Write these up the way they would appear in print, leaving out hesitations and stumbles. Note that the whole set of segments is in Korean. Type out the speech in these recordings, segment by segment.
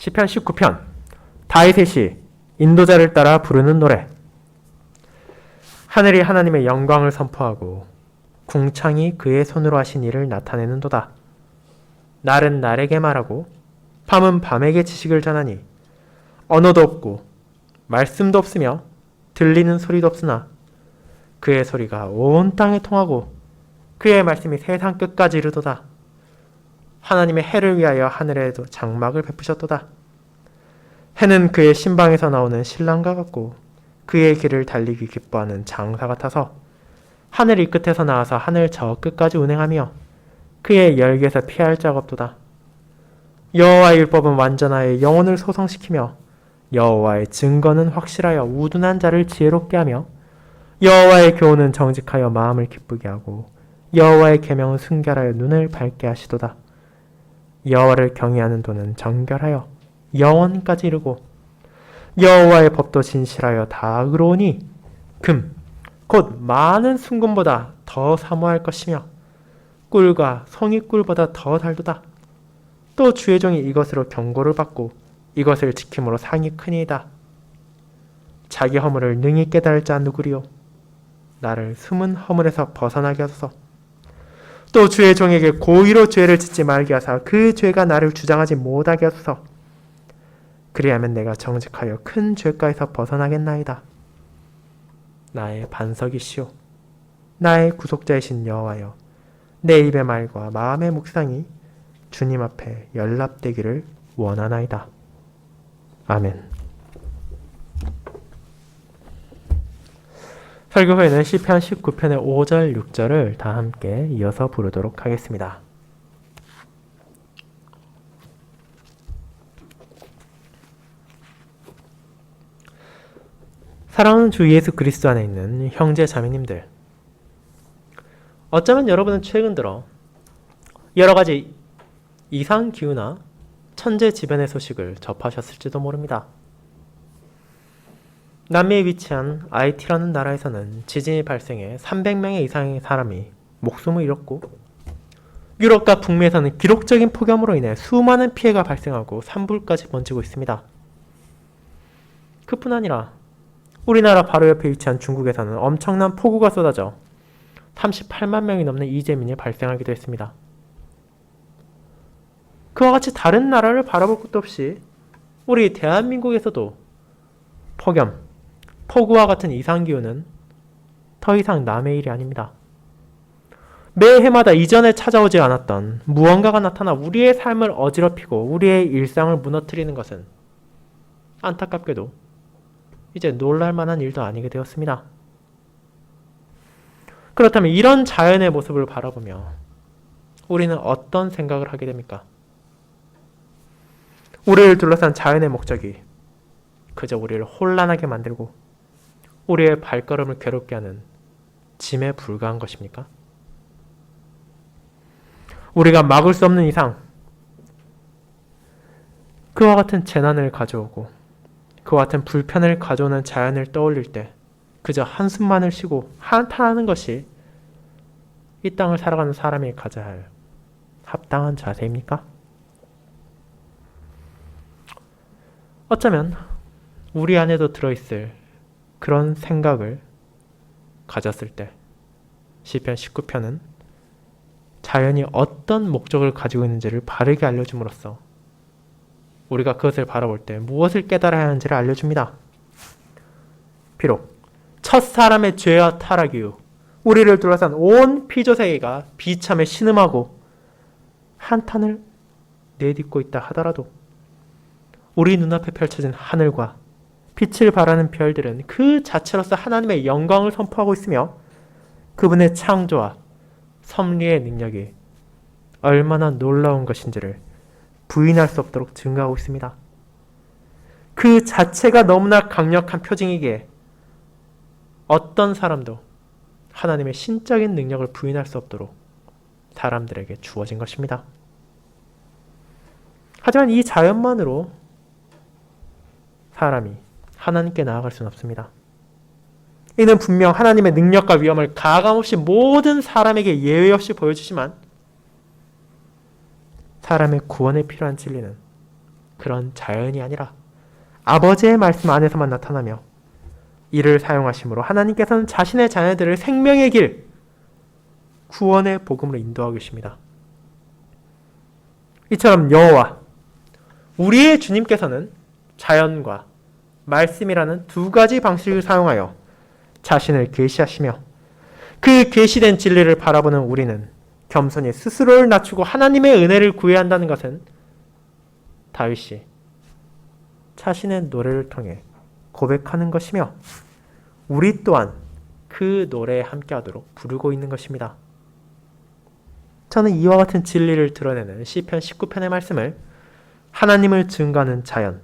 시편 19편 다윗의 시 인도자를 따라 부르는 노래. 하늘이 하나님의 영광을 선포하고 궁창이 그의 손으로 하신 일을 나타내는도다. 날은 날에게 말하고 밤은 밤에게 지식을 전하니 언어도 없고 말씀도 없으며 들리는 소리도 없으나 그의 소리가 온 땅에 통하고 그의 말씀이 세상 끝까지 이르도다. 하나님의 해를 위하여 하늘에도 장막을 베푸셨도다. 해는 그의 신방에서 나오는 신랑과 같고 그의 길을 달리기 기뻐하는 장사 같아서 하늘 이 끝에서 나와서 하늘 저 끝까지 운행하며 그의 열기에서 피할 자가 없도다. 여호와의 율법은 완전하여 영혼을 소성시키며 여호와의 증거는 확실하여 우둔한 자를 지혜롭게 하며 여호와의 교훈은 정직하여 마음을 기쁘게 하고 여호와의 계명은 순결하여 눈을 밝게 하시도다. 여호와를 경외하는 도는 정결하여 영원까지 이르고 여호와의 법도 진실하여 다 의로우니 금 곧 많은 순금보다 더 사모할 것이며 꿀과 송이꿀보다 더 달도다. 또 주의 종이 이것으로 경고를 받고 이것을 지킴으로 상이 크니이다. 자기 허물을 능히 깨달을 자 누구리요? 나를 숨은 허물에서 벗어나게 하소서. 또 주의 종에게 고의로 죄를 짓지 말게 하사 그 죄가 나를 주장하지 못하게 하소서. 그리하면 내가 정직하여 큰 죄가에서 벗어나겠나이다. 나의 반석이시오 나의 구속자이신 여호와여, 내 입의 말과 마음의 묵상이 주님 앞에 연락되기를 원하나이다. 아멘. 설교 후에는 시편 19편의 5절, 6절을 다 함께 이어서 부르도록 하겠습니다. 사랑하는 주 예수 그리스도 안에 있는 형제 자매님들, 어쩌면 여러분은 최근 들어 여러 가지 이상 기후나 천재지변의 소식을 접하셨을지도 모릅니다. 남미에 위치한 IT라는 나라에서는 지진이 발생해 300명의 이상의 사람이 목숨을 잃었고, 유럽과 북미에서는 기록적인 폭염으로 인해 수많은 피해가 발생하고 산불까지 번지고 있습니다. 그뿐 아니라 우리나라 바로 옆에 위치한 중국에서는 엄청난 폭우가 쏟아져 38만 명이 넘는 이재민이 발생하기도 했습니다. 그와 같이 다른 나라를 바라볼 것도 없이 우리 대한민국에서도 폭염, 폭우와 같은 이상기후는 더 이상 남의 일이 아닙니다. 매해마다 이전에 찾아오지 않았던 무언가가 나타나 우리의 삶을 어지럽히고 우리의 일상을 무너뜨리는 것은 안타깝게도 이제 놀랄만한 일도 아니게 되었습니다. 그렇다면 이런 자연의 모습을 바라보며 우리는 어떤 생각을 하게 됩니까? 우리를 둘러싼 자연의 목적이 그저 우리를 혼란하게 만들고 우리의 발걸음을 괴롭게 하는 짐에 불과한 것입니까? 우리가 막을 수 없는 이상 그와 같은 재난을 가져오고 그와 같은 불편을 가져오는 자연을 떠올릴 때 그저 한숨만을 쉬고 한탄하는 것이 이 땅을 살아가는 사람이 가져야 할 합당한 자세입니까? 어쩌면 우리 안에도 들어있을 그런 생각을 가졌을 때 시편 19편은 자연이 어떤 목적을 가지고 있는지를 바르게 알려줌으로써 우리가 그것을 바라볼 때 무엇을 깨달아야 하는지를 알려줍니다. 비록 첫 사람의 죄와 타락 이후 우리를 둘러싼 온 피조세계가 비참에 신음하고 한탄을 내딛고 있다 하더라도 우리 눈앞에 펼쳐진 하늘과 빛을 발하는 별들은 그 자체로서 하나님의 영광을 선포하고 있으며 그분의 창조와 섭리의 능력이 얼마나 놀라운 것인지를 부인할 수 없도록 증가하고 있습니다. 그 자체가 너무나 강력한 표징이기에 어떤 사람도 하나님의 신적인 능력을 부인할 수 없도록 사람들에게 주어진 것입니다. 하지만 이 자연만으로 사람이 하나님께 나아갈 수는 없습니다. 이는 분명 하나님의 능력과 위엄을 가감없이 모든 사람에게 예외 없이 보여주지만 사람의 구원에 필요한 진리는 그런 자연이 아니라 아버지의 말씀 안에서만 나타나며 이를 사용하심으로 하나님께서는 자신의 자녀들을 생명의 길, 구원의 복음으로 인도하고 계십니다. 이처럼 여호와, 우리의 주님께서는 자연과 말씀이라는 두 가지 방식을 사용하여 자신을 계시하시며 그 계시된 진리를 바라보는 우리는 겸손히 스스로를 낮추고 하나님의 은혜를 구해야 한다는 것은 다윗이 자신의 노래를 통해 고백하는 것이며 우리 또한 그 노래에 함께하도록 부르고 있는 것입니다. 저는 이와 같은 진리를 드러내는 시편 19편의 말씀을 하나님을 증거하는 자연,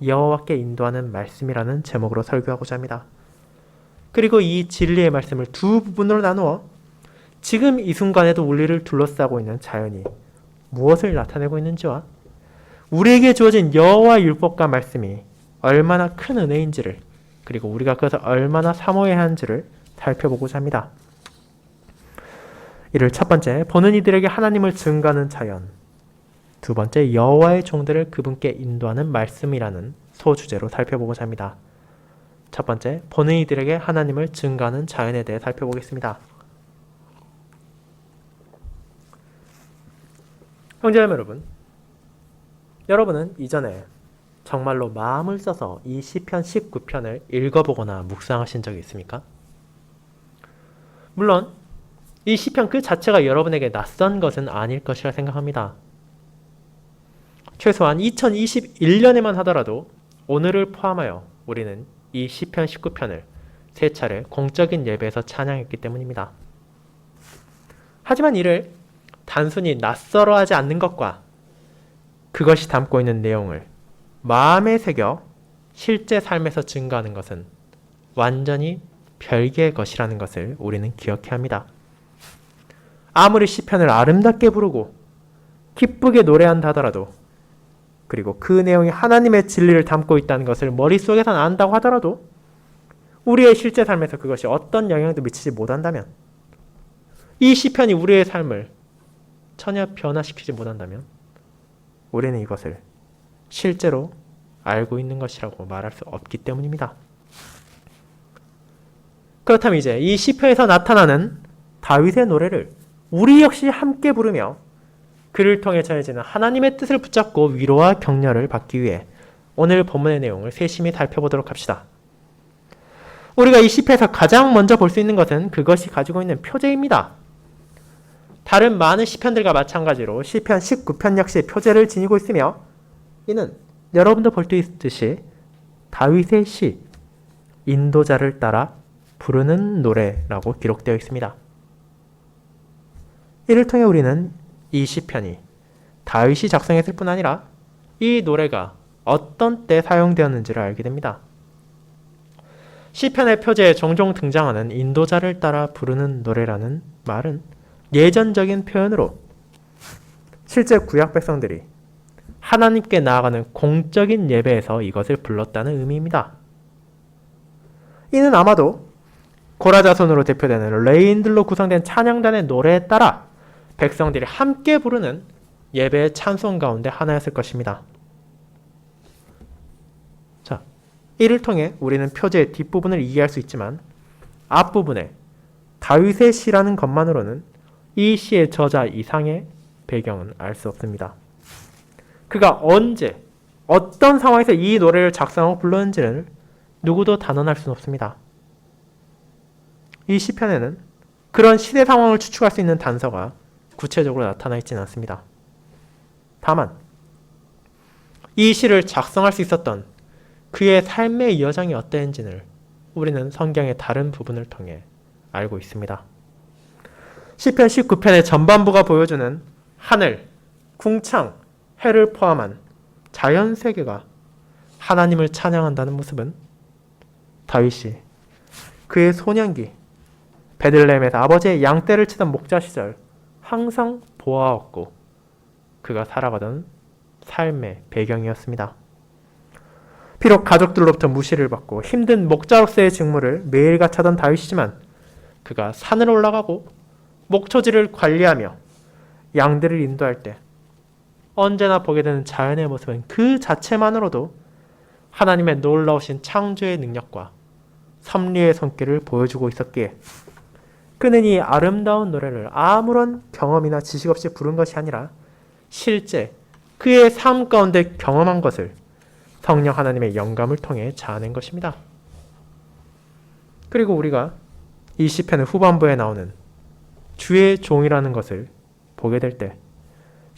여호와께 인도하는 말씀이라는 제목으로 설교하고자 합니다. 그리고 이 진리의 말씀을 두 부분으로 나누어 지금 이 순간에도 우리를 둘러싸고 있는 자연이 무엇을 나타내고 있는지와 우리에게 주어진 여호와 율법과 말씀이 얼마나 큰 은혜인지를, 그리고 우리가 그것을 얼마나 사모해야 하는지를 살펴보고자 합니다. 이를 첫 번째, 보는 이들에게 하나님을 증거하는 자연, 두 번째, 여호와의 종들을 그분께 인도하는 말씀이라는 소주제로 살펴보고자 합니다. 첫 번째, 보는 이들에게 하나님을 증거하는 자연에 대해 살펴보겠습니다. 형제자매 여러분, 여러분은 이전에 정말로 마음을 써서 이 시편 19편을 읽어보거나 묵상하신 적이 있습니까? 물론 이 시편 그 자체가 여러분에게 낯선 것은 아닐 것이라 생각합니다. 최소한 2021년에만 하더라도 오늘을 포함하여 우리는 이 시편 19편을 3차례 공적인 예배에서 찬양했기 때문입니다. 하지만 이를 단순히 낯설어 하지 않는 것과 그것이 담고 있는 내용을 마음에 새겨 실제 삶에서 증거하는 것은 완전히 별개의 것이라는 것을 우리는 기억해야 합니다. 아무리 시편을 아름답게 부르고 기쁘게 노래한다 하더라도, 그리고 그 내용이 하나님의 진리를 담고 있다는 것을 머릿속에서는 안다고 하더라도 우리의 실제 삶에서 그것이 어떤 영향도 미치지 못한다면, 이 시편이 우리의 삶을 전혀 변화시키지 못한다면 우리는 이것을 실제로 알고 있는 것이라고 말할 수 없기 때문입니다. 그렇다면 이제 이 시편에서 나타나는 다윗의 노래를 우리 역시 함께 부르며 그를 통해 전해지는 하나님의 뜻을 붙잡고 위로와 격려를 받기 위해 오늘 본문의 내용을 세심히 살펴보도록 합시다. 우리가 이 시편에서 가장 먼저 볼 수 있는 것은 그것이 가지고 있는 표제입니다. 다른 많은 시편들과 마찬가지로 시편 19편 역시 표제를 지니고 있으며 이는 여러분도 볼 수 있듯이 다윗의 시, 인도자를 따라 부르는 노래라고 기록되어 있습니다. 이를 통해 우리는 이 시편이 다윗이 작성했을 뿐 아니라 이 노래가 어떤 때 사용되었는지를 알게 됩니다. 시편의 표제에 종종 등장하는 인도자를 따라 부르는 노래라는 말은 예전적인 표현으로 실제 구약 백성들이 하나님께 나아가는 공적인 예배에서 이것을 불렀다는 의미입니다. 이는 아마도 고라 자손으로 대표되는 레위인들로 구성된 찬양단의 노래에 따라 백성들이 함께 부르는 예배의 찬송 가운데 하나였을 것입니다. 자, 이를 통해 우리는 표제의 뒷부분을 이해할 수 있지만 앞부분에 다윗의 시라는 것만으로는 이 시의 저자 이상의 배경은 알 수 없습니다. 그가 언제, 어떤 상황에서 이 노래를 작성하고 불렀는지는 누구도 단언할 수는 없습니다. 이 시편에는 그런 시대 상황을 추측할 수 있는 단서가 구체적으로 나타나 있지는 않습니다. 다만 이 시를 작성할 수 있었던 그의 삶의 여정이 어땠는지를 우리는 성경의 다른 부분을 통해 알고 있습니다. 시편 19편의 전반부가 보여주는 하늘, 궁창, 해를 포함한 자연 세계가 하나님을 찬양한다는 모습은 다윗이 그의 소년기 베들레헴에서 아버지의 양떼를 치던 목자 시절 항상 보아왔고 그가 살아가던 삶의 배경이었습니다. 비록 가족들로부터 무시를 받고 힘든 목자로서의 직무를 매일같이 하던 다윗이지만 그가 산을 올라가고 목초지를 관리하며 양들을 인도할 때 언제나 보게 되는 자연의 모습은 그 자체만으로도 하나님의 놀라우신 창조의 능력과 섭리의 손길을 보여주고 있었기에 그는 이 아름다운 노래를 아무런 경험이나 지식 없이 부른 것이 아니라 실제 그의 삶 가운데 경험한 것을 성령 하나님의 영감을 통해 자아낸 것입니다. 그리고 우리가 이 시편의 후반부에 나오는 주의 종이라는 것을 보게 될 때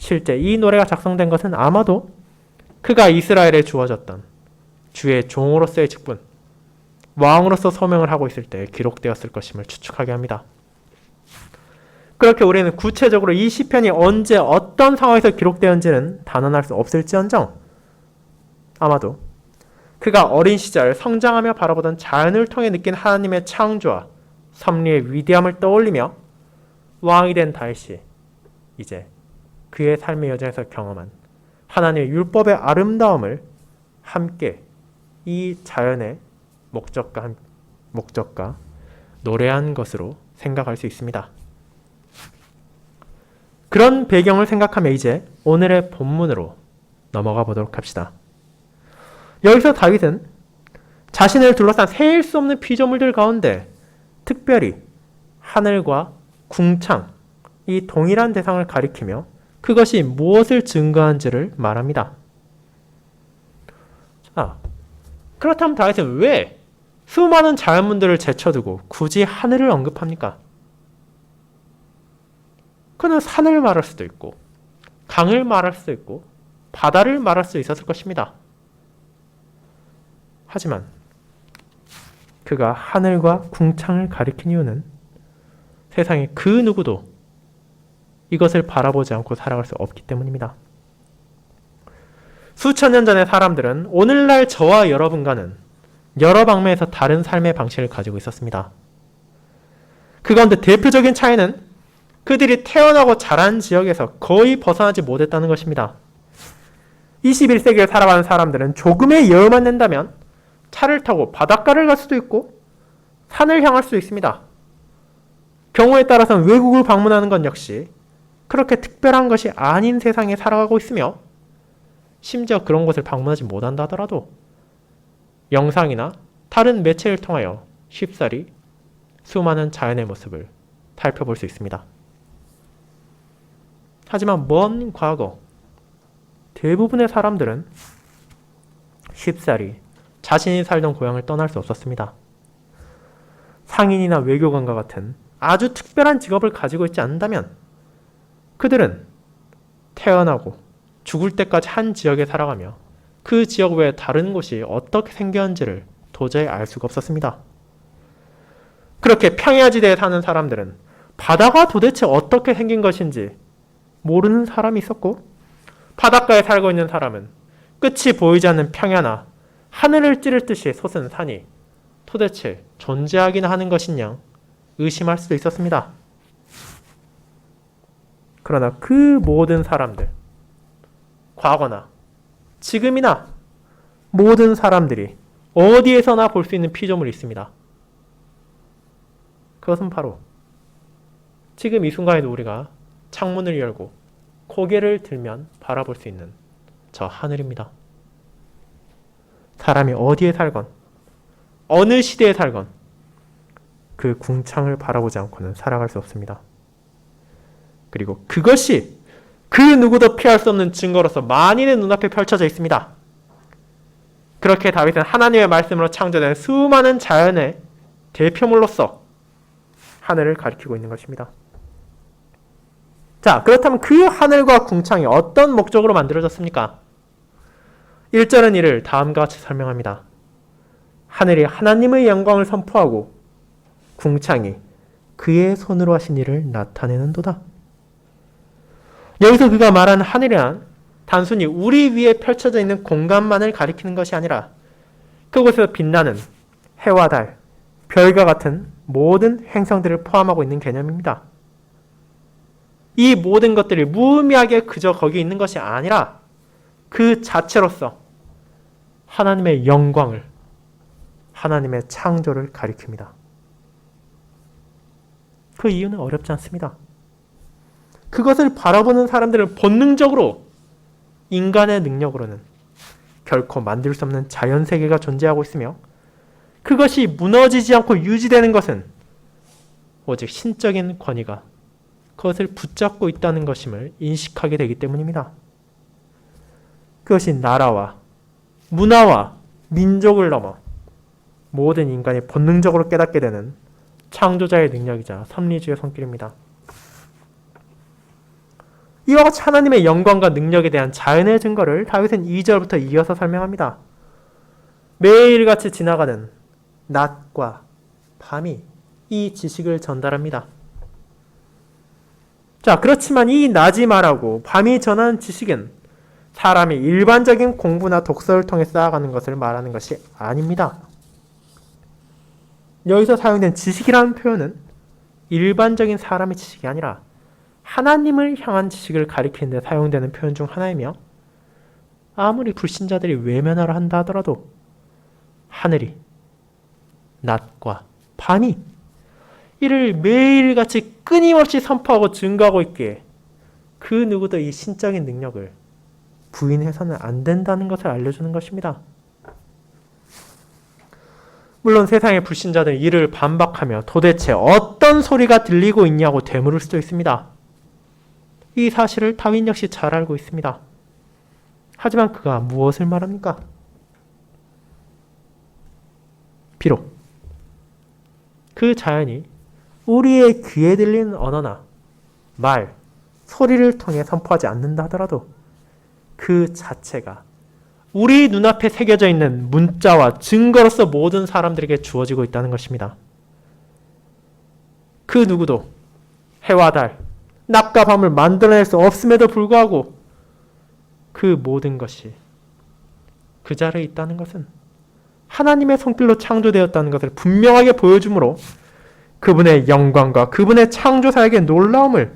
실제 이 노래가 작성된 것은 아마도 그가 이스라엘에 주어졌던 주의 종으로서의 직분, 왕으로서 소명을 하고 있을 때 기록되었을 것임을 추측하게 합니다. 그렇게 우리는 구체적으로 이 시편이 언제 어떤 상황에서 기록되었는지는 단언할 수 없을지언정 아마도 그가 어린 시절 성장하며 바라보던 자연을 통해 느낀 하나님의 창조와 섭리의 위대함을 떠올리며 왕이 된 다윗이 이제 그의 삶의 여정에서 경험한 하나님의 율법의 아름다움을 함께 이 자연의 목적과 노래한 것으로 생각할 수 있습니다. 그런 배경을 생각하며 이제 오늘의 본문으로 넘어가 보도록 합시다. 여기서 다윗은 자신을 둘러싼 세일 수 없는 피조물들 가운데 특별히 하늘과 궁창, 이 동일한 대상을 가리키며 그것이 무엇을 증거한지를 말합니다. 그렇다면 다윗은 왜 수많은 자연문들을 제쳐두고 굳이 하늘을 언급합니까? 그는 산을 말할 수도 있고 강을 말할 수도 있고 바다를 말할 수 있었을 것입니다. 하지만 그가 하늘과 궁창을 가리킨 이유는 세상의 그 누구도 이것을 바라보지 않고 살아갈 수 없기 때문입니다. 수천 년 전의 사람들은 오늘날 저와 여러분과는 여러 방면에서 다른 삶의 방식을 가지고 있었습니다. 그 가운데 대표적인 차이는 그들이 태어나고 자란 지역에서 거의 벗어나지 못했다는 것입니다. 21세기를 살아가는 사람들은 조금의 여유만 낸다면 차를 타고 바닷가를 갈 수도 있고 산을 향할 수도 있습니다. 경우에 따라서는 외국을 방문하는 건 역시 그렇게 특별한 것이 아닌 세상에 살아가고 있으며 심지어 그런 곳을 방문하지 못한다 하더라도 영상이나 다른 매체를 통하여 쉽사리 수많은 자연의 모습을 살펴볼 수 있습니다. 하지만 먼 과거 대부분의 사람들은 쉽사리 자신이 살던 고향을 떠날 수 없었습니다. 상인이나 외교관과 같은 아주 특별한 직업을 가지고 있지 않는다면 그들은 태어나고 죽을 때까지 한 지역에 살아가며 그 지역 외에 다른 곳이 어떻게 생겼는지를 도저히 알 수가 없었습니다. 그렇게 평야지대에 사는 사람들은 바다가 도대체 어떻게 생긴 것인지 모르는 사람이 있었고 바닷가에 살고 있는 사람은 끝이 보이지 않는 평야나 하늘을 찌를 듯이 솟은 산이 도대체 존재하기나 하는 것이냐 의심할 수도 있었습니다. 그러나 그 모든 사람들, 과거나 지금이나 모든 사람들이 어디에서나 볼 수 있는 피조물이 있습니다. 그것은 바로 지금 이 순간에도 우리가 창문을 열고 고개를 들면 바라볼 수 있는 저 하늘입니다. 사람이 어디에 살건 어느 시대에 살건 그 궁창을 바라보지 않고는 살아갈 수 없습니다. 그리고 그것이 그 누구도 피할 수 없는 증거로서 만인의 눈앞에 펼쳐져 있습니다. 그렇게 다윗은 하나님의 말씀으로 창조된 수많은 자연의 대표물로서 하늘을 가리키고 있는 것입니다. 자, 그렇다면 그 하늘과 궁창이 어떤 목적으로 만들어졌습니까? 1절은 이를 다음과 같이 설명합니다. 하늘이 하나님의 영광을 선포하고 궁창이 그의 손으로 하신 일을 나타내는도다. 여기서 그가 말하는 하늘이란 단순히 우리 위에 펼쳐져 있는 공간만을 가리키는 것이 아니라 그곳에서 빛나는 해와 달, 별과 같은 모든 행성들을 포함하고 있는 개념입니다. 이 모든 것들이 무의미하게 그저 거기 있는 것이 아니라 그 자체로서 하나님의 영광을, 하나님의 창조를 가리킵니다. 그 이유는 어렵지 않습니다. 그것을 바라보는 사람들은 본능적으로 인간의 능력으로는 결코 만들 수 없는 자연세계가 존재하고 있으며 그것이 무너지지 않고 유지되는 것은 오직 신적인 권위가 그것을 붙잡고 있다는 것임을 인식하게 되기 때문입니다. 그것이 나라와 문화와 민족을 넘어 모든 인간이 본능적으로 깨닫게 되는 창조자의 능력이자 섭리주의 손길입니다. 이와 같이 하나님의 영광과 능력에 대한 자연의 증거를 다윗은 2절부터 이어서 설명합니다. 매일같이 지나가는 낮과 밤이 이 지식을 전달합니다. 자, 그렇지만 이 낮이 말하고 밤이 전하는 지식은 사람이 일반적인 공부나 독서를 통해 쌓아가는 것을 말하는 것이 아닙니다. 여기서 사용된 지식이라는 표현은 일반적인 사람의 지식이 아니라 하나님을 향한 지식을 가리키는 데 사용되는 표현 중 하나이며 아무리 불신자들이 외면하려 한다 하더라도 하늘이 낮과 밤이 이를 매일같이 끊임없이 선포하고 증거하고 있기에 그 누구도 이 신적인 능력을 부인해서는 안 된다는 것을 알려주는 것입니다. 물론 세상의 불신자들은 이를 반박하며 도대체 어떤 소리가 들리고 있냐고 되물을 수도 있습니다. 이 사실을 다윗 역시 잘 알고 있습니다. 하지만 그가 무엇을 말합니까? 비록 그 자연이 우리의 귀에 들리는 언어나 말, 소리를 통해 선포하지 않는다 하더라도 그 자체가 우리 눈앞에 새겨져 있는 문자와 증거로서 모든 사람들에게 주어지고 있다는 것입니다. 그 누구도 해와 달, 낮과 밤을 만들어낼 수 없음에도 불구하고 그 모든 것이 그 자리에 있다는 것은 하나님의 손길로 창조되었다는 것을 분명하게 보여주므로 그분의 영광과 그분의 창조사역의 놀라움을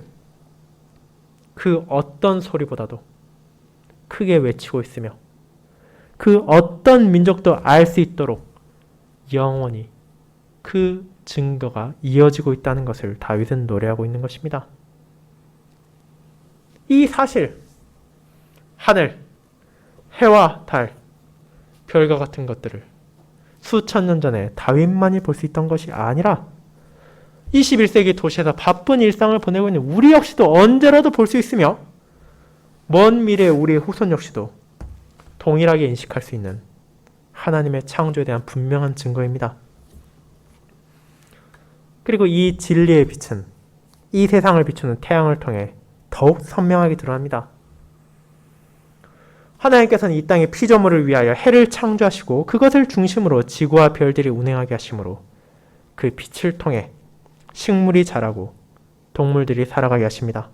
그 어떤 소리보다도 크게 외치고 있으며 그 어떤 민족도 알 수 있도록 영원히 그 증거가 이어지고 있다는 것을 다윗은 노래하고 있는 것입니다. 이 사실, 하늘, 해와 달, 별과 같은 것들을 수천 년 전에 다윗만이 볼 수 있던 것이 아니라 21세기 도시에서 바쁜 일상을 보내고 있는 우리 역시도 언제라도 볼 수 있으며 먼 미래의 우리의 후손 역시도 동일하게 인식할 수 있는 하나님의 창조에 대한 분명한 증거입니다. 그리고 이 진리의 빛은 이 세상을 비추는 태양을 통해 더욱 선명하게 드러납니다. 하나님께서는 이 땅의 피조물을 위하여 해를 창조하시고 그것을 중심으로 지구와 별들이 운행하게 하시므로 그 빛을 통해 식물이 자라고 동물들이 살아가게 하십니다.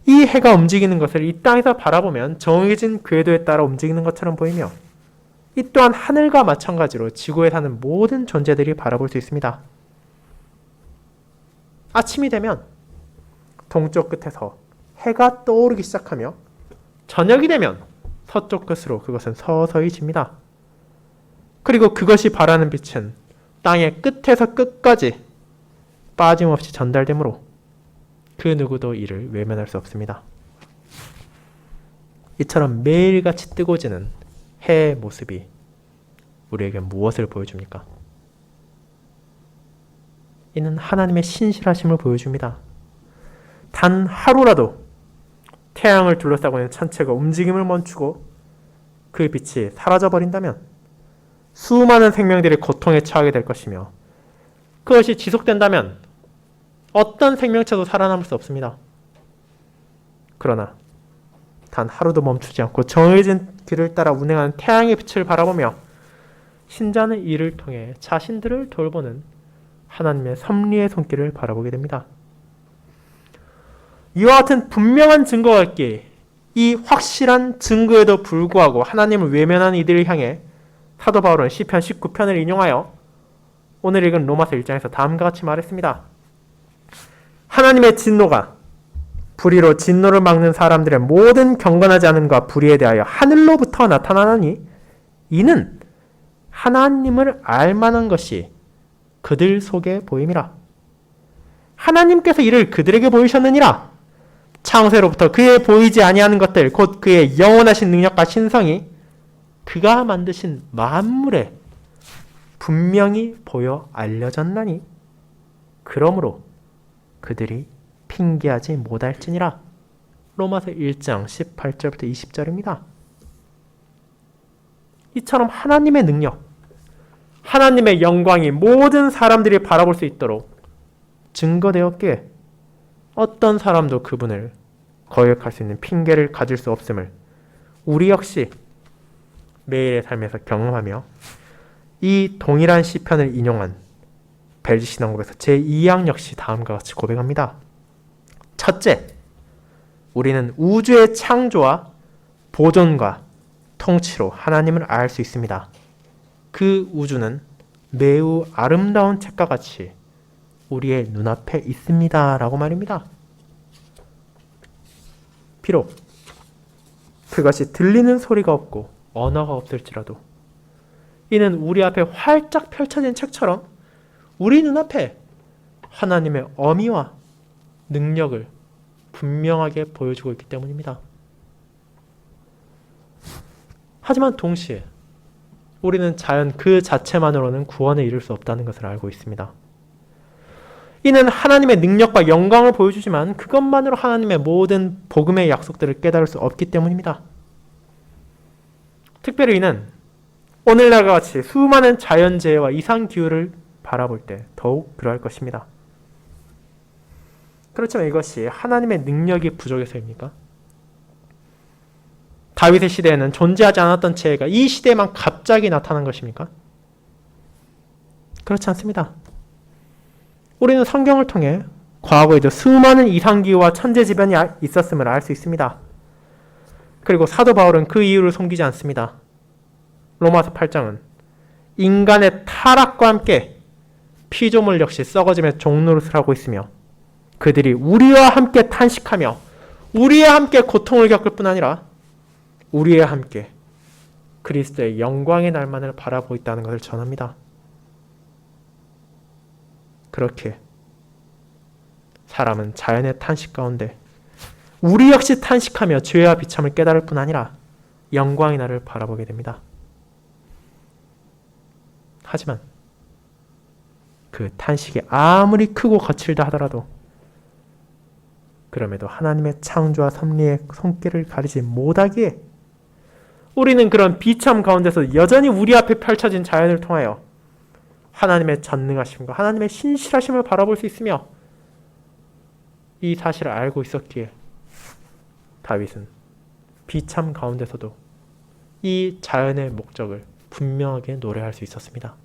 이 해가 움직이는 것을 이 땅에서 바라보면 정해진 궤도에 따라 움직이는 것처럼 보이며 이 또한 하늘과 마찬가지로 지구에 사는 모든 존재들이 바라볼 수 있습니다. 아침이 되면 동쪽 끝에서 해가 떠오르기 시작하며 저녁이 되면 서쪽 끝으로 그것은 서서히 집니다. 그리고 그것이 발하는 빛은 땅의 끝에서 끝까지 빠짐없이 전달되므로 그 누구도 이를 외면할 수 없습니다. 이처럼 매일같이 뜨고 지는 해의 모습이 우리에게 무엇을 보여줍니까? 이는 하나님의 신실하심을 보여줍니다. 단 하루라도 태양을 둘러싸고 있는 천체가 움직임을 멈추고 그 빛이 사라져버린다면 수많은 생명들이 고통에 처하게 될 것이며 그것이 지속된다면 어떤 생명체도 살아남을 수 없습니다. 그러나 단 하루도 멈추지 않고 정해진 길을 따라 운행하는 태양의 빛을 바라보며 신자는 이를 통해 자신들을 돌보는 하나님의 섭리의 손길을 바라보게 됩니다. 이와 같은 분명한 증거가 있기에 이 확실한 증거에도 불구하고 하나님을 외면하는 이들을 향해 사도 바울은 시편 19편을 인용하여 오늘 읽은 로마서 1장에서 다음과 같이 말했습니다. 하나님의 진노가 불의로 진노를 막는 사람들의 모든 경건하지 않음과 불의에 대하여 하늘로부터 나타나나니 이는 하나님을 알만한 것이 그들 속에 보임이라. 하나님께서 이를 그들에게 보이셨느니라. 창세로부터 그의 보이지 아니하는 것들 곧 그의 영원하신 능력과 신성이 그가 만드신 만물에 분명히 보여 알려졌나니 그러므로 그들이 핑계하지 못할지니라. 로마서 1장 18절부터 20절입니다. 이처럼 하나님의 능력, 하나님의 영광이 모든 사람들이 바라볼 수 있도록 증거되었기에 어떤 사람도 그분을 거역할 수 있는 핑계를 가질 수 없음을 우리 역시 매일의 삶에서 경험하며 이 동일한 시편을 인용한 벨지 신앙국에서 제2양 역시 다음과 같이 고백합니다. 첫째, 우리는 우주의 창조와 보존과 통치로 하나님을 알 수 있습니다. 그 우주는 매우 아름다운 책과 같이 우리의 눈앞에 있습니다. 라고 말입니다. 비록 그것이 들리는 소리가 없고 언어가 없을지라도 이는 우리 앞에 활짝 펼쳐진 책처럼 우리 눈앞에 하나님의 어미와 능력을 분명하게 보여주고 있기 때문입니다. 하지만 동시에 우리는 자연 그 자체만으로는 구원에 이를 수 없다는 것을 알고 있습니다. 이는 하나님의 능력과 영광을 보여주지만 그것만으로 하나님의 모든 복음의 약속들을 깨달을 수 없기 때문입니다. 특별히 이는 오늘날과 같이 수많은 자연재해와 이상기후를 바라볼 때 더욱 그러할 것입니다. 그렇지만 이것이 하나님의 능력이 부족해서입니까? 다윗의 시대에는 존재하지 않았던 재해가 이 시대에만 갑자기 나타난 것입니까? 그렇지 않습니다. 우리는 성경을 통해 과거에도 수많은 이상기후와 천재지변이 있었음을 알 수 있습니다. 그리고 사도 바울은 그 이유를 숨기지 않습니다. 로마서 8장은 인간의 타락과 함께 피조물 역시 썩어짐의 종노릇을 하고 있으며 그들이 우리와 함께 탄식하며 우리와 함께 고통을 겪을 뿐 아니라 우리와 함께 그리스도의 영광의 날만을 바라보고 있다는 것을 전합니다. 그렇게 사람은 자연의 탄식 가운데 우리 역시 탄식하며 죄와 비참을 깨달을 뿐 아니라 영광의 날을 바라보게 됩니다. 하지만 그 탄식이 아무리 크고 거칠다 하더라도 그럼에도 하나님의 창조와 섭리의 손길을 가리지 못하기에 우리는 그런 비참 가운데서 여전히 우리 앞에 펼쳐진 자연을 통하여 하나님의 전능하심과 하나님의 신실하심을 바라볼 수 있으며 이 사실을 알고 있었기에 다윗은 비참 가운데서도 이 자연의 목적을 분명하게 노래할 수 있었습니다.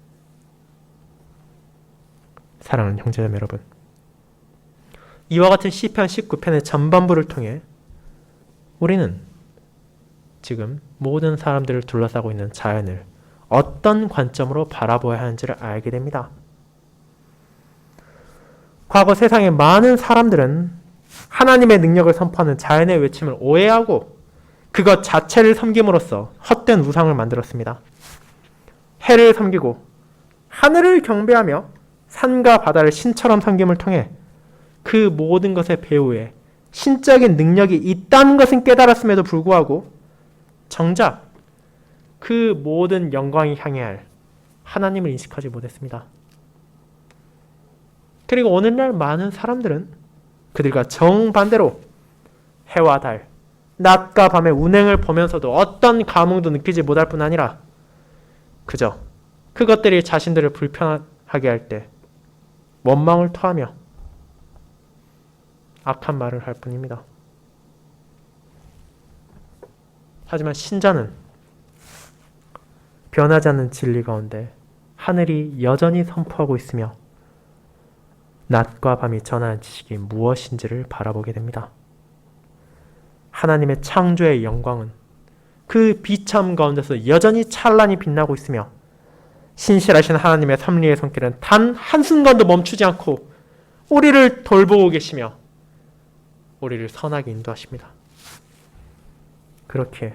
사랑하는 형제자매 여러분, 이와 같은 시편 19편의 전반부를 통해 우리는 지금 모든 사람들을 둘러싸고 있는 자연을 어떤 관점으로 바라보아야 하는지를 알게 됩니다. 과거 세상의 많은 사람들은 하나님의 능력을 선포하는 자연의 외침을 오해하고 그것 자체를 섬김으로써 헛된 우상을 만들었습니다. 해를 섬기고 하늘을 경배하며 산과 바다를 신처럼 섬김을 통해 그 모든 것의 배후에 신적인 능력이 있다는 것은 깨달았음에도 불구하고 정작 그 모든 영광이 향해야 할 하나님을 인식하지 못했습니다. 그리고 오늘날 많은 사람들은 그들과 정반대로 해와 달, 낮과 밤의 운행을 보면서도 어떤 감흥도 느끼지 못할 뿐 아니라 그저 그것들이 자신들을 불편하게 할 때 원망을 토하며 악한 말을 할 뿐입니다. 하지만 신자는 변하지 않는 진리 가운데 하늘이 여전히 선포하고 있으며 낮과 밤이 전하는 지식이 무엇인지를 바라보게 됩니다. 하나님의 창조의 영광은 그 비참 가운데서 여전히 찬란히 빛나고 있으며 신실하신 하나님의 섭리의 손길은 단 한순간도 멈추지 않고 우리를 돌보고 계시며 우리를 선하게 인도하십니다. 그렇게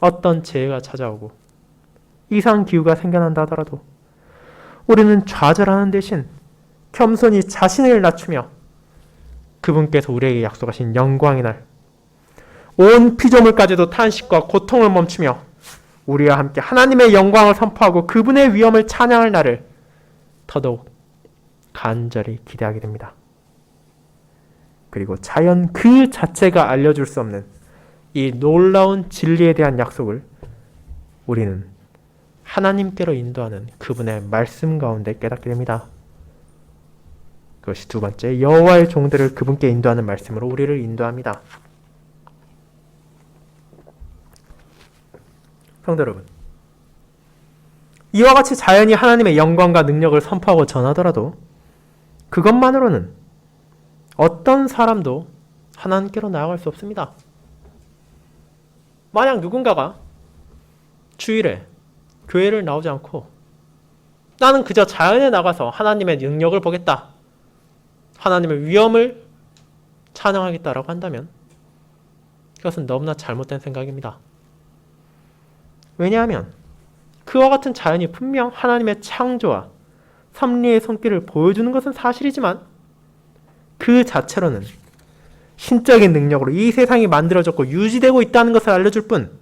어떤 재해가 찾아오고 이상기후가 생겨난다 하더라도 우리는 좌절하는 대신 겸손히 자신을 낮추며 그분께서 우리에게 약속하신 영광의 날, 온 피조물까지도 탄식과 고통을 멈추며 우리와 함께 하나님의 영광을 선포하고 그분의 위엄을 찬양할 날을 더더욱 간절히 기대하게 됩니다. 그리고 자연 그 자체가 알려줄 수 없는 이 놀라운 진리에 대한 약속을 우리는 하나님께로 인도하는 그분의 말씀 가운데 깨닫게 됩니다. 그것이 두 번째, 여호와의 종들을 그분께 인도하는 말씀으로 우리를 인도합니다. 성도 여러분, 이와 같이 자연이 하나님의 영광과 능력을 선포하고 전하더라도 그것만으로는 어떤 사람도 하나님께로 나아갈 수 없습니다. 만약 누군가가 주일에 교회를 나오지 않고 나는 그저 자연에 나가서 하나님의 능력을 보겠다, 하나님의 위엄을 찬양하겠다라고 한다면 그것은 너무나 잘못된 생각입니다. 왜냐하면 그와 같은 자연이 분명 하나님의 창조와 섭리의 손길을 보여주는 것은 사실이지만 그 자체로는 신적인 능력으로 이 세상이 만들어졌고 유지되고 있다는 것을 알려줄 뿐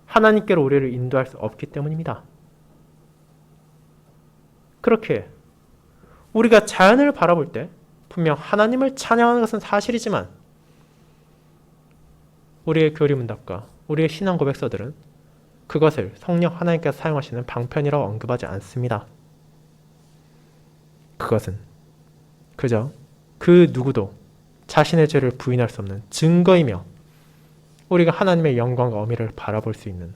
하나님께로 우리를 인도할 수 없기 때문입니다. 그렇게 우리가 자연을 바라볼 때 분명 하나님을 찬양하는 것은 사실이지만 우리의 교리문답과 우리의 신앙 고백서들은 그것을 성령 하나님께서 사용하시는 방편이라고 언급하지 않습니다. 그것은 그저 그 누구도 자신의 죄를 부인할 수 없는 증거이며 우리가 하나님의 영광과 어미를 바라볼 수 있는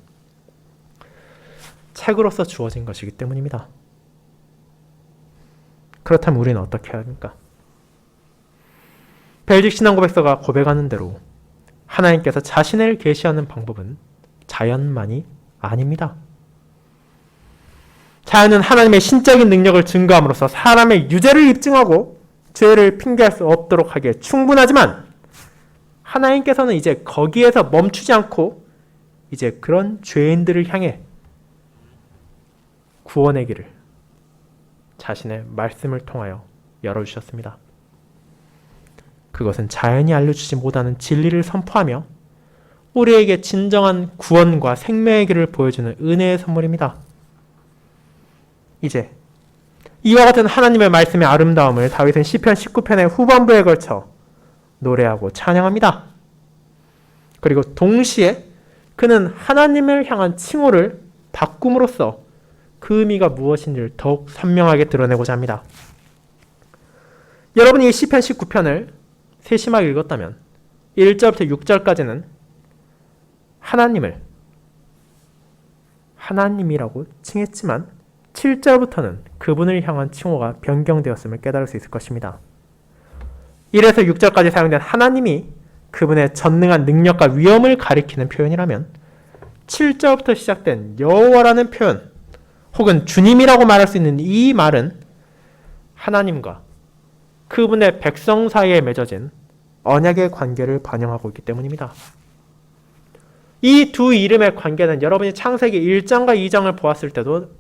책으로서 주어진 것이기 때문입니다. 그렇다면 우리는 어떻게 해야 합니까? 벨직 신앙고백서가 고백하는 대로 하나님께서 자신을 계시하는 방법은 자연만이 아닙니다. 자연은 하나님의 신적인 능력을 증거함으로써 사람의 유죄를 입증하고 죄를 핑계할 수 없도록 하기에 충분하지만 하나님께서는 이제 거기에서 멈추지 않고 이제 그런 죄인들을 향해 구원의 길을 자신의 말씀을 통하여 열어주셨습니다. 그것은 자연이 알려주지 못하는 진리를 선포하며 우리에게 진정한 구원과 생명의 길을 보여주는 은혜의 선물입니다. 이제 이와 같은 하나님의 말씀의 아름다움을 다윗은 시편 19편의 후반부에 걸쳐 노래하고 찬양합니다. 그리고 동시에 그는 하나님을 향한 칭호를 바꿈으로써 그 의미가 무엇인지를 더욱 선명하게 드러내고자 합니다. 여러분이 시편 19편을 세심하게 읽었다면 1절부터 6절까지는 하나님을 하나님이라고 칭했지만 7절부터는 그분을 향한 칭호가 변경되었음을 깨달을 수 있을 것입니다. 1에서 6절까지 사용된 하나님이 그분의 전능한 능력과 위엄을 가리키는 표현이라면 7절부터 시작된 여호와라는 표현 혹은 주님이라고 말할 수 있는 이 말은 하나님과 그분의 백성 사이에 맺어진 언약의 관계를 반영하고 있기 때문입니다. 이 두 이름의 관계는 여러분이 창세기 1장과 2장을 보았을 때도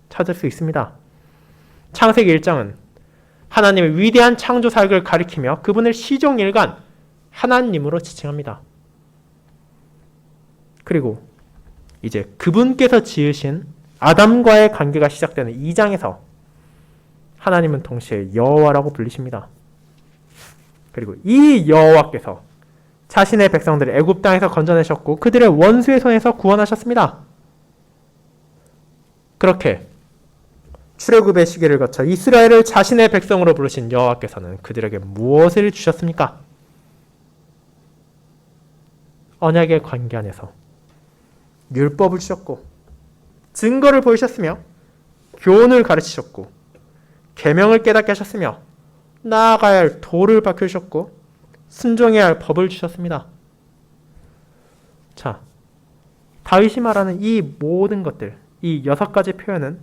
찾을 수 있습니다. 창세기 1장은 하나님의 위대한 창조 사역을 가리키며 그분을 시종일관 하나님으로 지칭합니다. 그리고 이제 그분께서 지으신 아담과의 관계가 시작되는 2장에서 하나님은 동시에 여호와라고 불리십니다. 그리고 이 여호와께서 자신의 백성들을 애굽 땅에서 건져내셨고 그들의 원수의 손에서 구원하셨습니다. 그렇게 출애굽의 시기를 거쳐 이스라엘을 자신의 백성으로 부르신 여호와께서는 그들에게 무엇을 주셨습니까? 언약의 관계 안에서 율법을 주셨고 증거를 보이셨으며 교훈을 가르치셨고 계명을 깨닫게 하셨으며 나아가야 할 도를 밝혀주셨고 순종해야 할 법을 주셨습니다. 자, 다윗이 말하는 이 모든 것들, 이 6가지 표현은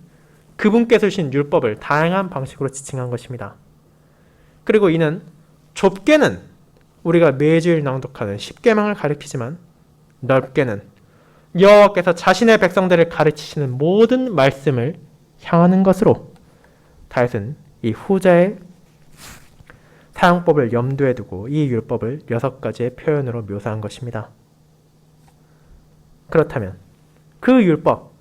그분께서 주신 율법을 다양한 방식으로 지칭한 것입니다. 그리고 이는 좁게는 우리가 매주일 낭독하는 10계명을 가리키지만 넓게는 여호와께서 자신의 백성들을 가르치시는 모든 말씀을 향하는 것으로 다윗은 이 후자의 사용법을 염두에 두고 이 율법을 6가지의 표현으로 묘사한 것입니다. 그렇다면 그 율법,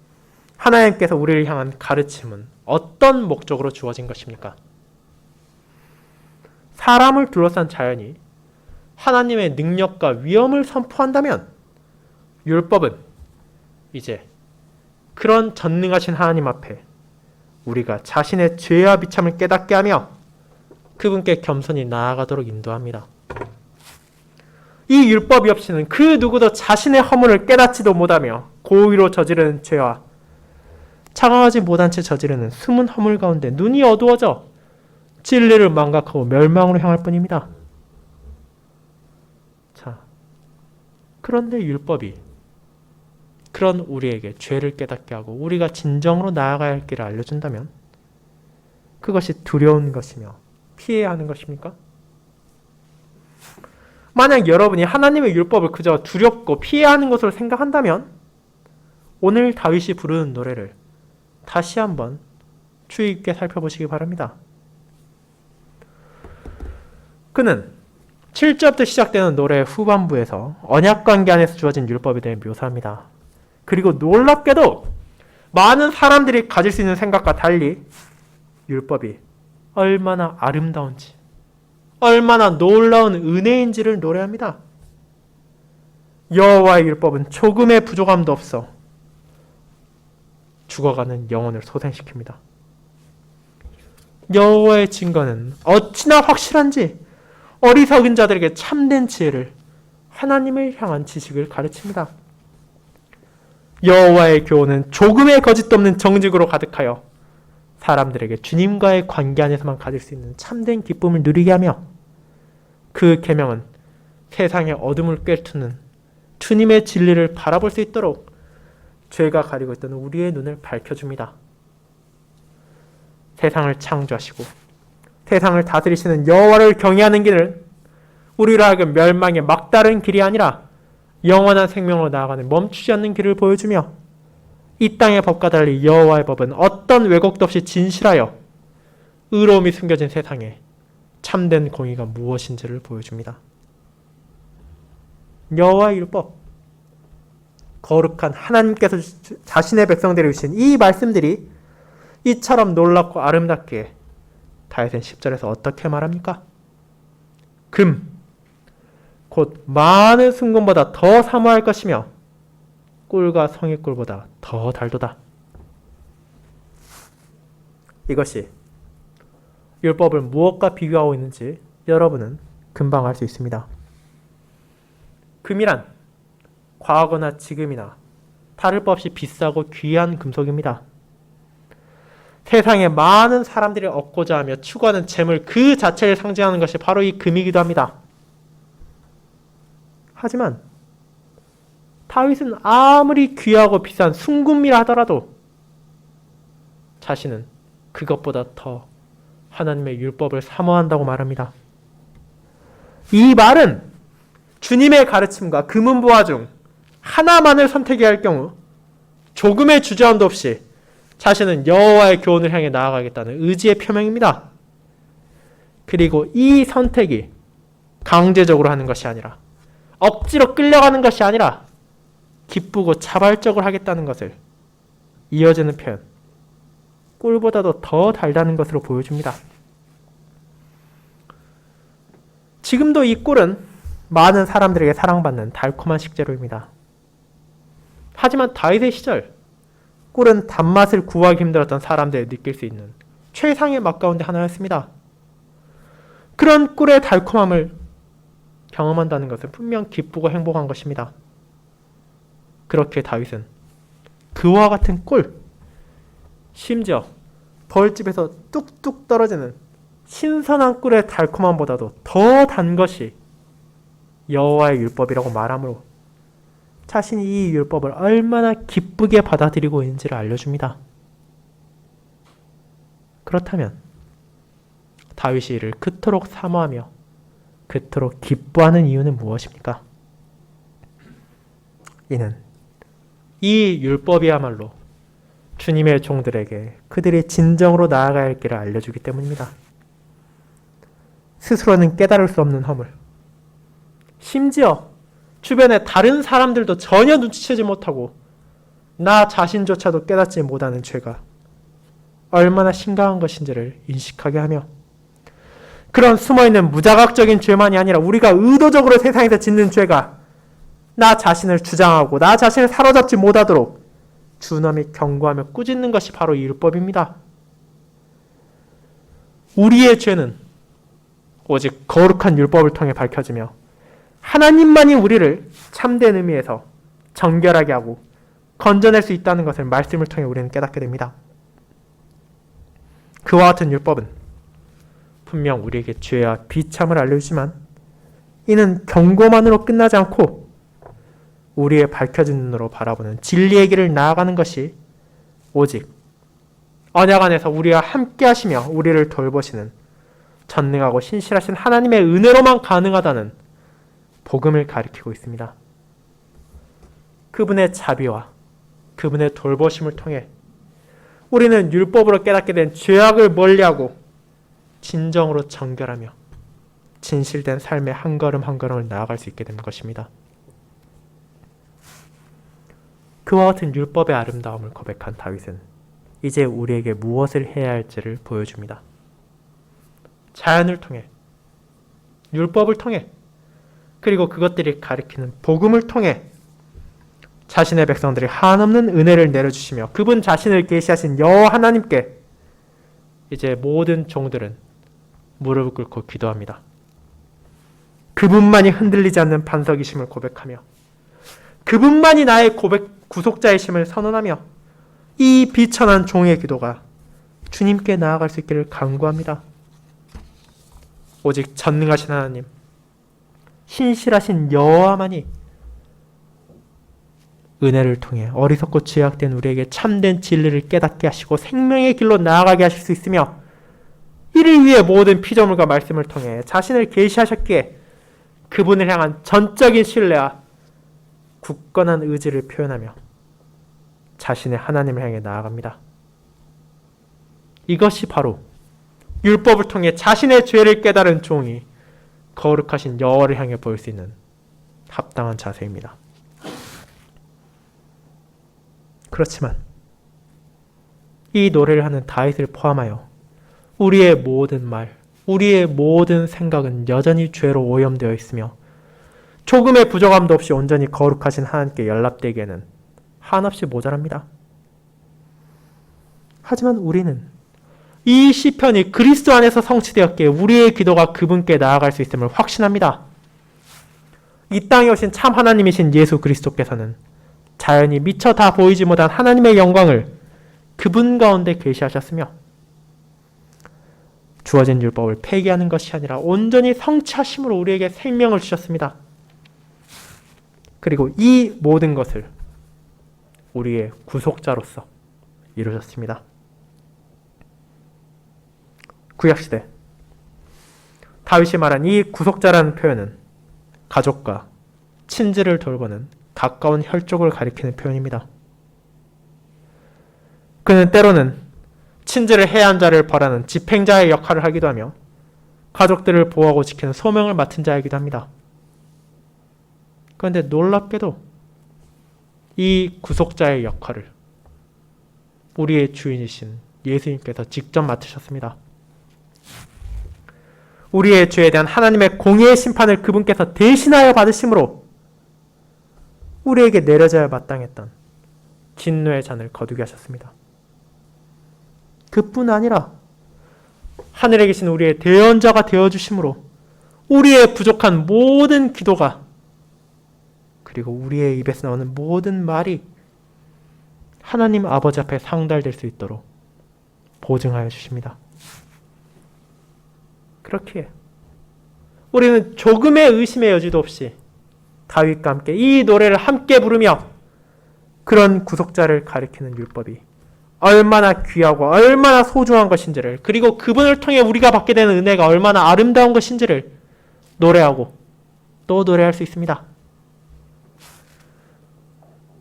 하나님께서 우리를 향한 가르침은 어떤 목적으로 주어진 것입니까? 사람을 둘러싼 자연이 하나님의 능력과 위엄을 선포한다면 율법은 이제 그런 전능하신 하나님 앞에 우리가 자신의 죄와 비참을 깨닫게 하며 그분께 겸손히 나아가도록 인도합니다. 이 율법이 없이는 그 누구도 자신의 허물을 깨닫지도 못하며 고의로 저지르는 죄와 차가워지 못한 채 저지르는 숨은 허물 가운데 눈이 어두워져 진리를 망각하고 멸망으로 향할 뿐입니다. 자, 그런데 율법이 그런 우리에게 죄를 깨닫게 하고 우리가 진정으로 나아가야 할 길을 알려준다면 그것이 두려운 것이며 피해야 하는 것입니까? 만약 여러분이 하나님의 율법을 그저 두렵고 피해야 하는 것으로 생각한다면 오늘 다윗이 부르는 노래를 다시 한번 주의 있게 살펴보시기 바랍니다. 그는 7절부터 시작되는 노래의 후반부에서 언약관계 안에서 주어진 율법에 대해 묘사합니다. 그리고 놀랍게도 많은 사람들이 가질 수 있는 생각과 달리 율법이 얼마나 아름다운지, 얼마나 놀라운 은혜인지를 노래합니다. 여호와의 율법은 조금의 부족함도 없어 죽어가는 영혼을 소생시킵니다. 여호와의 증거는 어찌나 확실한지 어리석은 자들에게 참된 지혜를, 하나님을 향한 지식을 가르칩니다. 여호와의 교훈은 조금의 거짓도 없는 정직으로 가득하여 사람들에게 주님과의 관계 안에서만 가질 수 있는 참된 기쁨을 누리게 하며 그 계명은 세상의 어둠을 꿰투는 주님의 진리를 바라볼 수 있도록 죄가 가리고 있던 우리의 눈을 밝혀줍니다. 세상을 창조하시고 세상을 다스리시는 여호와를 경외하는 길은 우리로 하여금 멸망의 막다른 길이 아니라 영원한 생명으로 나아가는 멈추지 않는 길을 보여주며 이 땅의 법과 달리 여호와의 법은 어떤 왜곡도 없이 진실하여 의로움이 숨겨진 세상에 참된 공의가 무엇인지를 보여줍니다. 여호와의 율법, 거룩한 하나님께서 자신의 백성들에게 주신 이 말씀들이 이처럼 놀랍고 아름답게 다윗은 10절에서 어떻게 말합니까? 금, 곧 많은 순금보다 더 사모할 것이며 꿀과 성의꿀보다 더 달도다. 이것이 율법을 무엇과 비교하고 있는지 여러분은 금방 알 수 있습니다. 금이란 과거나 지금이나 다를 바 없이 비싸고 귀한 금속입니다. 세상에 많은 사람들이 얻고자 하며 추구하는 재물 그 자체를 상징하는 것이 바로 이 금이기도 합니다. 하지만 다윗은 아무리 귀하고 비싼 순금이라 하더라도 자신은 그것보다 더 하나님의 율법을 사모한다고 말합니다. 이 말은 주님의 가르침과 금은보화 중 하나만을 선택해야 할 경우 조금의 주저함도 없이 자신은 여호와의 교훈을 향해 나아가겠다는 의지의 표명입니다. 그리고 이 선택이 강제적으로 하는 것이 아니라 억지로 끌려가는 것이 아니라 기쁘고 자발적으로 하겠다는 것을 이어지는 표현, 꿀보다도 더 달다는 것으로 보여줍니다. 지금도 이 꿀은 많은 사람들에게 사랑받는 달콤한 식재료입니다. 하지만 다윗의 시절, 꿀은 단맛을 구하기 힘들었던 사람들이 느낄 수 있는 최상의 맛 가운데 하나였습니다. 그런 꿀의 달콤함을 경험한다는 것은 분명 기쁘고 행복한 것입니다. 그렇게 다윗은 그와 같은 꿀, 심지어 벌집에서 뚝뚝 떨어지는 신선한 꿀의 달콤함보다도 더 단 것이 여호와의 율법이라고 말하므로 자신이 이 율법을 얼마나 기쁘게 받아들이고 있는지를 알려줍니다. 그렇다면 다윗이 이를 그토록 사모하며 그토록 기뻐하는 이유는 무엇입니까? 이는 이 율법이야말로 주님의 종들에게 그들이 진정으로 나아가야 할 길을 알려주기 때문입니다. 스스로는 깨달을 수 없는 허물, 심지어 주변의 다른 사람들도 전혀 눈치채지 못하고 나 자신조차도 깨닫지 못하는 죄가 얼마나 심각한 것인지를 인식하게 하며, 그런 숨어있는 무자각적인 죄만이 아니라 우리가 의도적으로 세상에서 짓는 죄가 나 자신을 주장하고 나 자신을 사로잡지 못하도록 준엄히 경고하며 꾸짖는 것이 바로 이 율법입니다. 우리의 죄는 오직 거룩한 율법을 통해 밝혀지며 하나님만이 우리를 참된 의미에서 정결하게 하고 건져낼 수 있다는 것을 말씀을 통해 우리는 깨닫게 됩니다. 그와 같은 율법은 분명 우리에게 죄와 비참을 알려주지만 이는 경고만으로 끝나지 않고 우리의 밝혀진 눈으로 바라보는 진리의 길을 나아가는 것이 오직 언약 안에서 우리와 함께 하시며 우리를 돌보시는 전능하고 신실하신 하나님의 은혜로만 가능하다는 복음을 가리키고 있습니다. 그분의 자비와 그분의 돌보심을 통해 우리는 율법으로 깨닫게 된 죄악을 멀리하고 진정으로 정결하며 진실된 삶의 한 걸음 한 걸음을 나아갈 수 있게 되는 것입니다. 그와 같은 율법의 아름다움을 고백한 다윗은 이제 우리에게 무엇을 해야 할지를 보여줍니다. 자연을 통해, 율법을 통해, 그리고 그것들이 가리키는 복음을 통해 자신의 백성들이 한없는 은혜를 내려주시며 그분 자신을 계시하신 여호와 하나님께 이제 모든 종들은 무릎을 꿇고 기도합니다. 그분만이 흔들리지 않는 반석이심을 고백하며 그분만이 나의 구속자이심을 선언하며 이 비천한 종의 기도가 주님께 나아갈 수 있기를 간구합니다. 오직 전능하신 하나님, 신실하신 여호와만이 은혜를 통해 어리석고 죄악된 우리에게 참된 진리를 깨닫게 하시고 생명의 길로 나아가게 하실 수 있으며 이를 위해 모든 피조물과 말씀을 통해 자신을 계시하셨기에 그분을 향한 전적인 신뢰와 굳건한 의지를 표현하며 자신의 하나님을 향해 나아갑니다. 이것이 바로 율법을 통해 자신의 죄를 깨달은 종이 거룩하신 여호와를 향해 보일 수 있는 합당한 자세입니다. 그렇지만 이 노래를 하는 다윗을 포함하여 우리의 모든 말, 우리의 모든 생각은 여전히 죄로 오염되어 있으며 조금의 부족함도 없이 온전히 거룩하신 하나님께 연락되기에는 한없이 모자랍니다. 하지만 우리는 이 시편이 그리스도 안에서 성취되었기에 우리의 기도가 그분께 나아갈 수 있음을 확신합니다. 이 땅에 오신 참 하나님이신 예수 그리스도께서는 자연이 미처 다 보이지 못한 하나님의 영광을 그분 가운데 계시하셨으며 주어진 율법을 폐기하는 것이 아니라 온전히 성취하심으로 우리에게 생명을 주셨습니다. 그리고 이 모든 것을 우리의 구속자로서 이루셨습니다. 구약시대 다윗이 말한 이 구속자라는 표현은 가족과 친지를 돌보는 가까운 혈족을 가리키는 표현입니다. 그는 때로는 친지를 해한 자를 벌하는 집행자의 역할을 하기도 하며 가족들을 보호하고 지키는 소명을 맡은 자이기도 합니다. 그런데 놀랍게도 이 구속자의 역할을 우리의 주인이신 예수님께서 직접 맡으셨습니다. 우리의 죄에 대한 하나님의 공의의 심판을 그분께서 대신하여 받으심으로 우리에게 내려져야 마땅했던 진노의 잔을 거두게 하셨습니다. 그뿐 아니라 하늘에 계신 우리의 대언자가 되어주심으로 우리의 부족한 모든 기도가 그리고 우리의 입에서 나오는 모든 말이 하나님 아버지 앞에 상달될 수 있도록 보증하여 주십니다. 그렇기에 우리는 조금의 의심의 여지도 없이 다윗과 함께 이 노래를 함께 부르며 그런 구속자를 가리키는 율법이 얼마나 귀하고 얼마나 소중한 것인지를, 그리고 그분을 통해 우리가 받게 되는 은혜가 얼마나 아름다운 것인지를 노래하고 또 노래할 수 있습니다.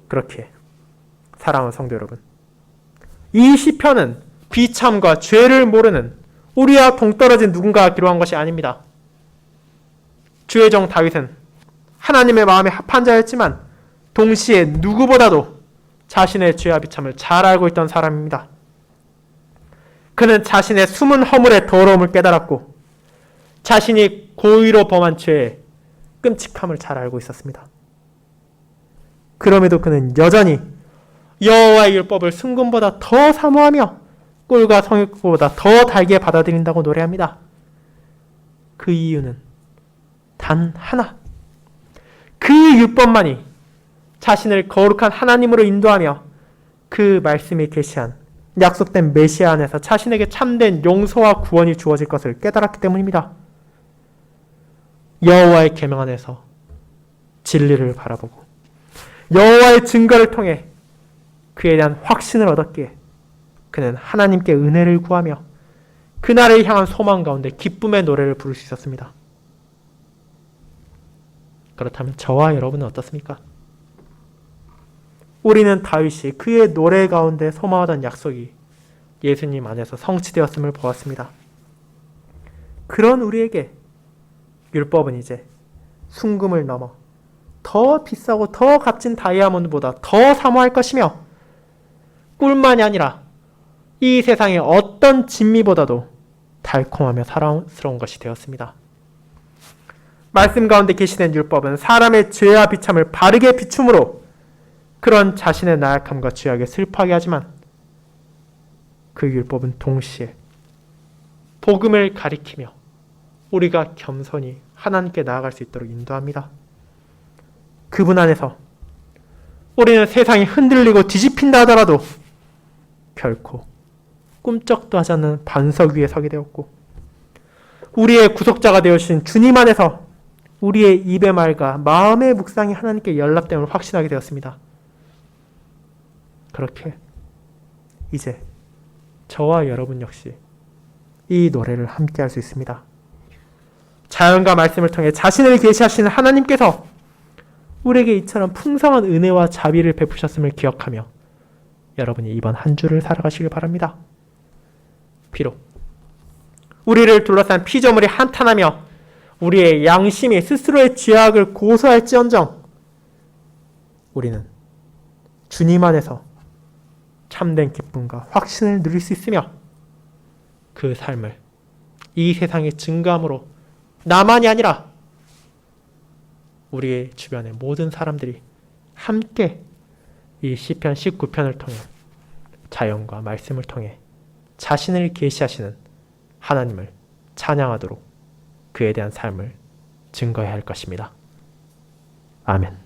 그렇게 사랑하는 성도 여러분, 이 시편은 비참과 죄를 모르는 우리와 동떨어진 누군가가 기록한 것이 아닙니다. 주의 종 다윗은 하나님의 마음에 합한 자였지만 동시에 누구보다도 자신의 죄와 비참을 잘 알고 있던 사람입니다. 그는 자신의 숨은 허물의 더러움을 깨달았고 자신이 고의로 범한 죄의 끔찍함을 잘 알고 있었습니다. 그럼에도 그는 여전히 여호와의 율법을 순금보다 더 사모하며 꿀과 성육보다 더 달게 받아들인다고 노래합니다. 그 이유는 단 하나. 그 율법만이 자신을 거룩한 하나님으로 인도하며 그 말씀이 계시한 약속된 메시아 안에서 자신에게 참된 용서와 구원이 주어질 것을 깨달았기 때문입니다. 여호와의 계명 안에서 진리를 바라보고 여호와의 증거를 통해 그에 대한 확신을 얻었기에 그는 하나님께 은혜를 구하며 그날을 향한 소망 가운데 기쁨의 노래를 부를 수 있었습니다. 그렇다면 저와 여러분은 어떻습니까? 우리는 다윗이 그의 노래 가운데 소망하던 약속이 예수님 안에서 성취되었음을 보았습니다. 그런 우리에게 율법은 이제 순금을 넘어 더 비싸고 더 값진 다이아몬드보다 더 사모할 것이며 꿀만이 아니라 이 세상의 어떤 진미보다도 달콤하며 사랑스러운 것이 되었습니다. 말씀 가운데 계시된 율법은 사람의 죄와 비참을 바르게 비춤으로 그런 자신의 나약함과 죄악에 슬퍼하게 하지만 그 율법은 동시에 복음을 가리키며 우리가 겸손히 하나님께 나아갈 수 있도록 인도합니다. 그분 안에서 우리는 세상이 흔들리고 뒤집힌다 하더라도 결코 꿈쩍도 하지 않는 반석 위에 서게 되었고 우리의 구속자가 되어주신 주님 안에서 우리의 입의 말과 마음의 묵상이 하나님께 연락됨을 확신하게 되었습니다. 그렇게 이제 저와 여러분 역시 이 노래를 함께 할 수 있습니다. 자연과 말씀을 통해 자신을 계시하시는 하나님께서 우리에게 이처럼 풍성한 은혜와 자비를 베푸셨음을 기억하며 여러분이 이번 한 주를 살아가시길 바랍니다. 비록 우리를 둘러싼 피조물이 한탄하며 우리의 양심이 스스로의 죄악을 고소할지언정 우리는 주님 안에서 참된 기쁨과 확신을 누릴 수 있으며 그 삶을 이 세상에 증거함으로 나만이 아니라 우리의 주변의 모든 사람들이 함께 이 시편 19편을 통해 자연과 말씀을 통해 자신을 계시하시는 하나님을 찬양하도록 그에 대한 삶을 증거해야 할 것입니다. 아멘.